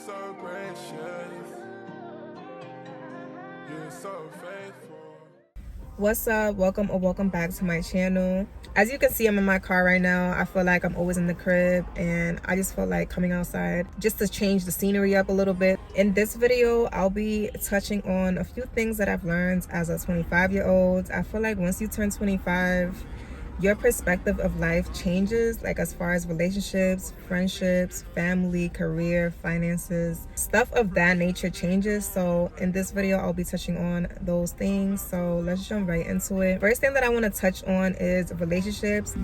so gracious. You're so faithful. What's up? Welcome or welcome back to my channel. As you can see, I'm in my car right now. I feel like I'm always in the crib and I just feel like coming outside just to change the scenery up a little bit. In this video, I'll be touching on a few things that I've learned as a 25-year-old. I feel like once you turn 25, your perspective of life changes, like as far as relationships, friendships, family, career, finances, stuff of that nature changes. So in this video, I'll be touching on those things. So let's jump right into it. First thing that I want to touch on is relationships.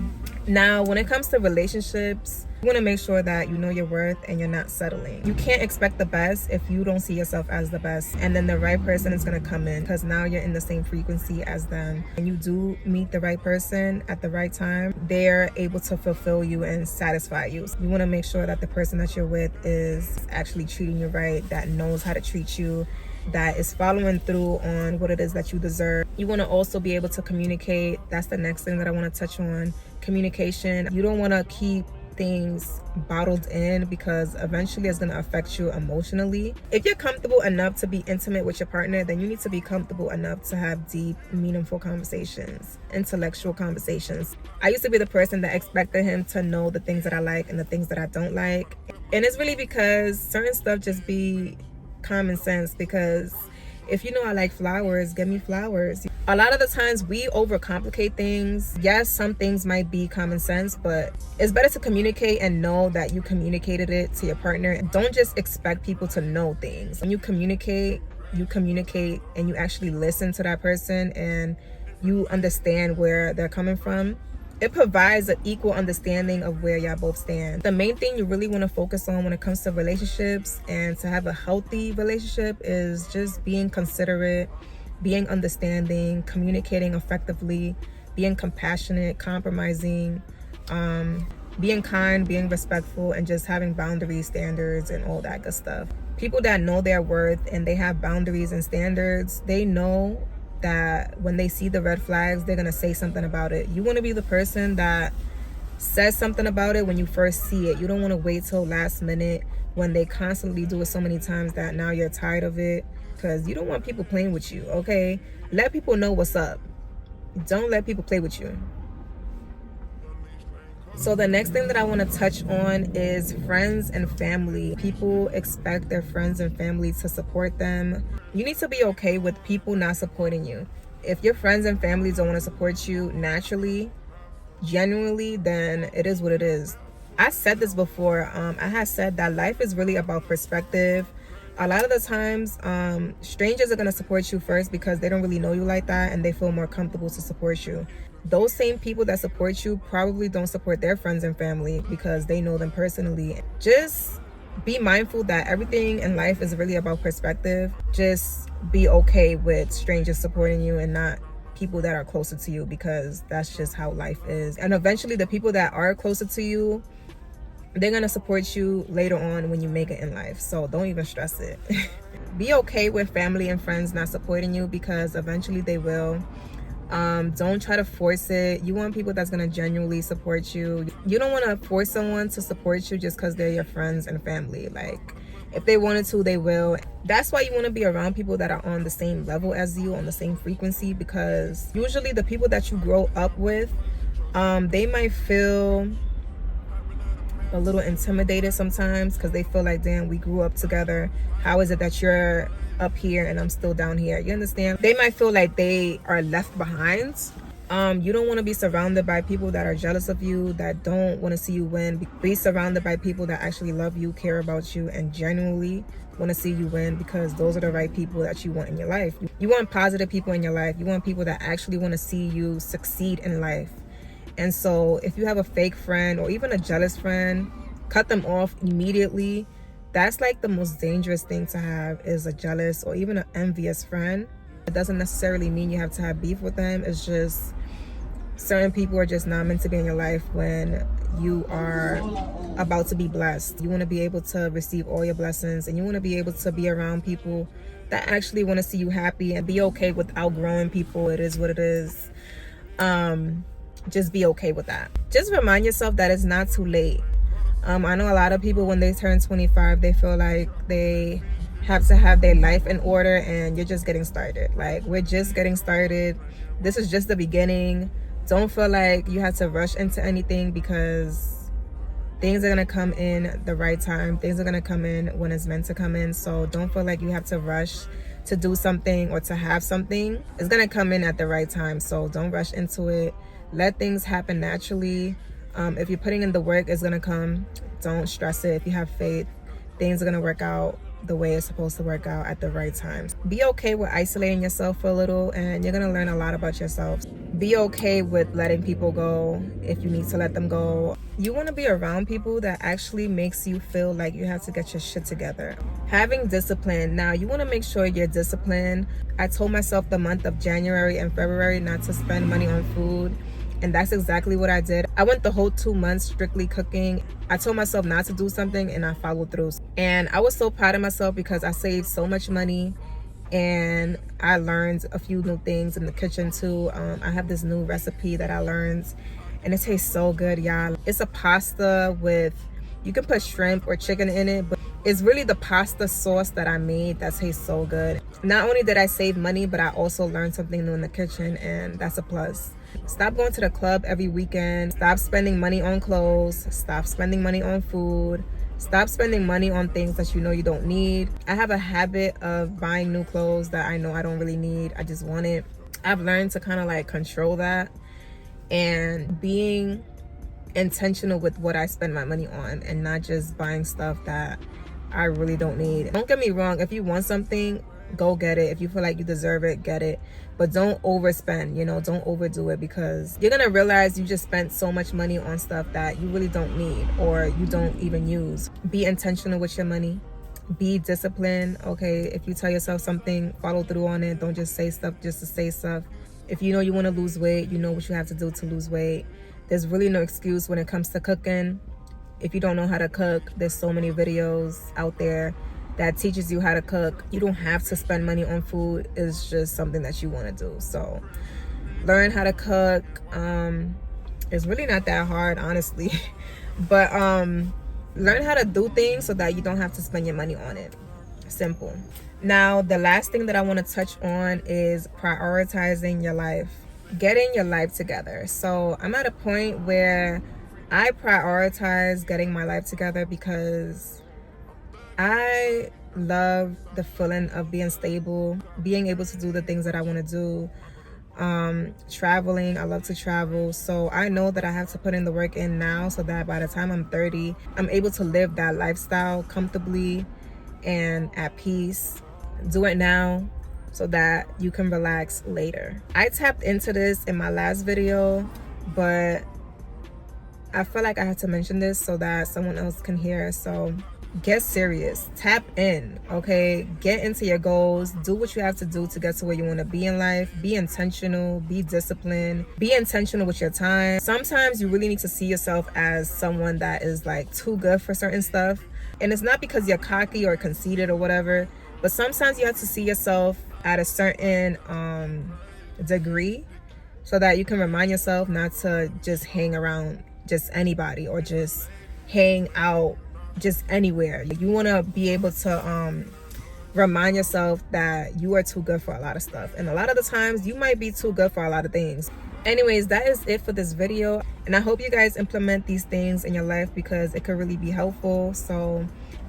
Now, when it comes to relationships, you want to make sure that you know your worth and you're not settling. You can't expect the best if you don't see yourself as the best, and then the right person is going to come in because now you're in the same frequency as them. When you do meet the right person at the right time, they're able to fulfill you and satisfy you. You want to make sure that the person that you're with is actually treating you right, that knows how to treat you, that is following through on what it is that you deserve. You want to also be able to communicate. That's the next thing that I want to touch on. Communication. You don't want to keep things bottled in because eventually it's going to affect you emotionally. If you're comfortable enough to be intimate with your partner, then you need to be comfortable enough to have deep, meaningful conversations, intellectual conversations. I used to be the person that expected him to know the things that I like and the things that I don't like. And it's really because certain stuff just be common sense, because if you know I like flowers, get me flowers. A lot of the times we overcomplicate things. Yes, some things might be common sense, but it's better to communicate and know that you communicated it to your partner. Don't just expect people to know things. When you communicate and you actually listen to that person and you understand where they're coming from. It provides an equal understanding of where y'all both stand. The main thing you really want to focus on when it comes to relationships and to have a healthy relationship is just being considerate, being understanding, communicating effectively, being compassionate, compromising, being kind, being respectful, and just having boundaries, standards, and all that good stuff. People that know their worth and they have boundaries and standards, they know that when they see the red flags, they're gonna say something about it. You want to be the person that says something about it when you first see it. You don't want to wait till last minute when they constantly do it so many times that now you're tired of it, because you don't want people playing with you. Okay, let people know what's up. Don't let people play with you. So the next thing that I want to touch on is friends and family. People expect their friends and family to support them. You need to be okay with people not supporting you. If your friends and family don't want to support you naturally, genuinely, then it is what it is. I said this before. I had said that life is really about perspective. A lot of the times, strangers are going to support you first because they don't really know you like that and they feel more comfortable to support you. Those same people that support you probably don't support their friends and family because they know them personally. Just be mindful that everything in life is really about perspective. Just be okay with strangers supporting you and not people that are closer to you, because that's just how life is. And eventually the people that are closer to you, they're going to support you later on when you make it in life. So don't even stress it. Be okay with family and friends not supporting you because eventually they will. Don't try to force it. You want people that's going to genuinely support you. You don't want to force someone to support you just because they're your friends and family. Like, if they wanted to, they will. That's why you want to be around people that are on the same level as you, on the same frequency, because usually the people that you grow up with, they might feel a little intimidated sometimes because they feel like, damn, we grew up together. How is it that you're up here and I'm still down here? You understand? They might feel like they are left behind. You don't want to be surrounded by people that are jealous of you, that don't want to see you win. Be surrounded by people that actually love you, care about you, and genuinely want to see you win, because those are the right people that you want in your life. You want positive people in your life. You want people that actually want to see you succeed in life. And so if you have a fake friend or even a jealous friend, cut them off immediately. That's like the most dangerous thing to have, is a jealous or even an envious friend. It doesn't necessarily mean you have to have beef with them. It's just certain people are just not meant to be in your life when you are about to be blessed. You want to be able to receive all your blessings, and you want to be able to be around people that actually want to see you happy, and be okay with outgrowing people. It is what it is. Just be okay with that. Just remind yourself that it's not too late. I know a lot of people, when they turn 25, they feel like they have to have their life in order, and you're just getting started. Like, we're just getting started. This is just the beginning. Don't feel like you have to rush into anything, because things are going to come in the right time. Things are going to come in when it's meant to come in. So don't feel like you have to rush to do something or to have something. It's going to come in at the right time. So don't rush into it. Let things happen naturally. If you're putting in the work, it's going to come. Don't stress it. If you have faith, things are going to work out the way it's supposed to work out at the right time. Be okay with isolating yourself for a little, and you're going to learn a lot about yourself. Be okay with letting people go if you need to let them go. You want to be around people that actually makes you feel like you have to get your shit together. Having discipline. Now, you want to make sure you're disciplined. I told myself the month of January and February not to spend money on food, and that's exactly what I did. I went the whole 2 months strictly cooking. I told myself not to do something, and I followed through. And I was so proud of myself because I saved so much money, and I learned a few new things in the kitchen too. I have this new recipe that I learned, and it tastes so good, y'all. It's a pasta with, you can put shrimp or chicken in it, but it's really the pasta sauce that I made that tastes so good. Not only did I save money, but I also learned something new in the kitchen, and that's a plus. Stop going to the club every weekend. Stop spending money on clothes. Stop spending money on food. Stop spending money on things that you know you don't need. I have a habit of buying new clothes that I know I don't really need. I just want it. I've learned to kind of like control that, and being intentional with what I spend my money on, and not just buying stuff that I really don't need. Don't get me wrong. If you want something, go get it. If you feel like you deserve it, get it. But don't overspend, you know, don't overdo it, because you're gonna realize you just spent so much money on stuff that you really don't need or you don't even use. Be intentional with your money. Be disciplined, okay? If you tell yourself something, follow through on it. Don't just say stuff just to say stuff. If you know you want to lose weight, you know what you have to do to lose weight. There's really no excuse when it comes to cooking. If you don't know how to cook, there's so many videos out there that teaches you how to cook. You don't have to spend money on food. It's just something that you want to do. So learn how to cook. It's really not that hard, honestly. But learn how to do things so that you don't have to spend your money on it. Simple. Now, the last thing that I want to touch on is prioritizing your life. Getting your life together. So I'm at a point where I prioritize getting my life together, because I love the feeling of being stable, being able to do the things that I want to do. Traveling, I love to travel. So I know that I have to put in the work in now, so that by the time I'm 30, I'm able to live that lifestyle comfortably and at peace. Do it now so that you can relax later. I tapped into this in my last video, but I feel like I have to mention this so that someone else can hear. So get serious, tap in, okay? Get into your goals, do what you have to do to get to where you want to be in life. Be intentional, be disciplined, be intentional with your time. Sometimes you really need to see yourself as someone that is like too good for certain stuff, and it's not because you're cocky or conceited or whatever, but sometimes you have to see yourself at a certain degree, so that you can remind yourself not to just hang around just anybody or just hang out just anywhere. You want to be able to remind yourself that you are too good for a lot of stuff, and a lot of the times you might be too good for a lot of things. Anyways, that is it for this video, and I hope you guys implement these things in your life, because it could really be helpful. So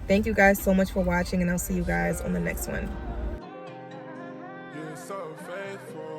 thank you guys so much for watching, and I'll see you guys on the next one. You're so faithful.